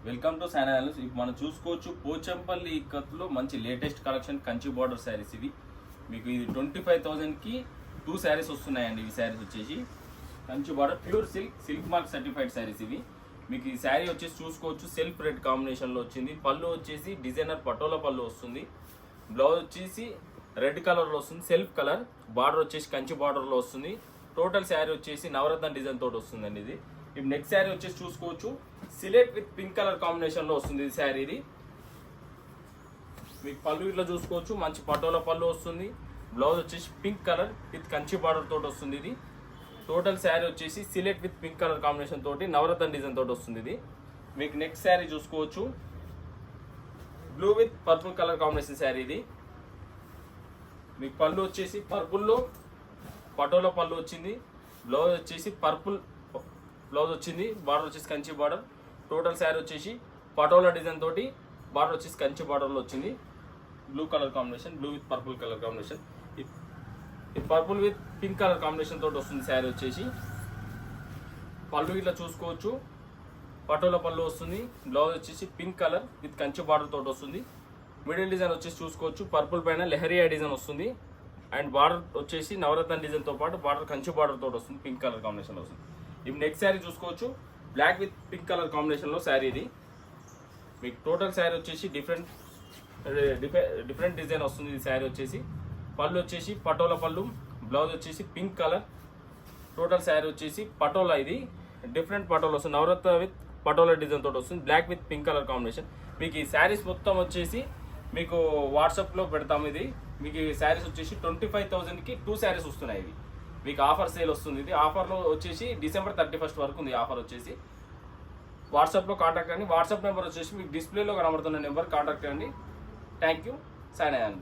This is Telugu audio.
Welcome to సానాలిస్. ఇప్పుడు మనం చూసుకోవచ్చు పోచంపల్లి ఇక్కత్లో మంచి latest collection Kanchi border saris ఇవి. మీకు ఇది 25,000కి 2 శారీస్ వస్తున్నాయండి. ఈ శారీస్ వచ్చేసి Kanchi border pure silk mark certified saris ఇవి. మీకు ఈ శారీ వచ్చేసి చూసుకోవచ్చు సెల్ఫ్ రెడ్ కాంబినేషన్లో వచ్చింది. పళ్ళు వచ్చేసి డిజైనర్ పటోలా పళ్ళు వస్తుంది. బ్లౌజ్ వచ్చేసి రెడ్ కలర్లో వస్తుంది, సెల్ఫ్ కలర్. బార్డర్ వచ్చేసి కంచి బార్డర్లో వస్తుంది. టోటల్ శారీ వచ్చేసి నవరత్న డిజైన్ తోటి వస్తుందండి ఇది. ఇప్పుడు నెక్స్ట్ శారీ వచ్చేసి చూసుకోవచ్చు సిలెట్ విత్ పింక్ కలర్ కాంబినేషన్ లో వస్తుంది ఈ శారీ. ఇది మీకు పళ్ళు ఇట్లా చూసుకోవచ్చు, మంచి పటోలా పళ్ళు వస్తుంది. బ్లౌజ్ వచ్చేసి pink colour with Kanchi border తోటి వస్తుంది. ఇది టోటల్ శారీ వచ్చేసి సిలెట్ విత్ పింక్ కలర్ కాంబినేషన్ తోటి నవరత్న డిజైన్ తోటి వస్తుంది. ఇది మీకు నెక్స్ట్ శారీ చూసుకోవచ్చు blue with purple colour combination sari. ఇది మీకు పళ్ళు వచ్చేసి పర్పుల్లో పటోలా పళ్ళు వచ్చింది. బ్లౌజ్ వచ్చేసి పర్పుల్ బ్లౌజ్ వచ్చింది. బార్డర్ వచ్చేసి కంచి బార్డర్. టోటల్ శారీ వచ్చేసి పటోలా డిజైన్ తోటి బార్డర్ వచ్చేసి కంచి బార్డర్లో వచ్చింది. Blue colour combination, blue with purple colour combination. ఈ purple with pink colour combination తోటి వస్తుంది శారీ వచ్చేసి. పళ్ళు ఇట్లా చూసుకోవచ్చు, పటోలా పళ్ళు వస్తుంది. బ్లౌజ్ వచ్చేసి pink colour with Kanchi border తోటి వస్తుంది. మిడిల్ డిజైన్ వచ్చేసి చూసుకోవచ్చు పర్పుల్ పైన లెహరియా డిజైన్ వస్తుంది. అండ్ బార్డర్ వచ్చేసి నవరత్న డిజైన్తో పాటు బార్డర్ కంచి బార్డర్ తోటి వస్తుంది, పింక్ కలర్ కాంబినేషన్లో వస్తుంది. ఇప్పుడు నెక్స్ట్ శారీ చూసుకోవచ్చు బ్లాక్ విత్ పింక్ కలర్ కాంబినేషన్లో శారీ. ఇది మీకు టోటల్ శారీ వచ్చేసి డిఫరెంట్ డిజైన్ వస్తుంది. ఈ శారీ వచ్చేసి పళ్ళు వచ్చేసి పటోలా పళ్ళు, బ్లౌజ్ వచ్చేసి పింక్ కలర్. టోటల్ శారీ వచ్చేసి పటోలా, ఇది డిఫరెంట్ పటోలా వస్తుంది. నవరత్న విత్ పటోలా డిజైన్ తోటి వస్తుంది, black with pink colour combination. మీకు ఈ శారీస్ మొత్తం వచ్చేసి మీకు వాట్సాప్లో పెడతాము. ఇది మీకు ఈ శారీస్ వచ్చేసి 25,000కి 2 శారీస్ వస్తున్నాయి. ఇవి మీకు ఆఫర్ సేల్ వస్తుంది. ఇది ఆఫర్లో వచ్చేసి December 31st వరకు ఉంది ఆఫర్ వచ్చేసి. వాట్సాప్లో కాంటాక్ట్ అండి. వాట్సాప్ నెంబర్ వచ్చేసి మీకు డిస్ప్లేలో కనబడుతున్న నెంబర్ కాంటాక్ట్ అండి. Thank you. సైన్ అయ్యాను.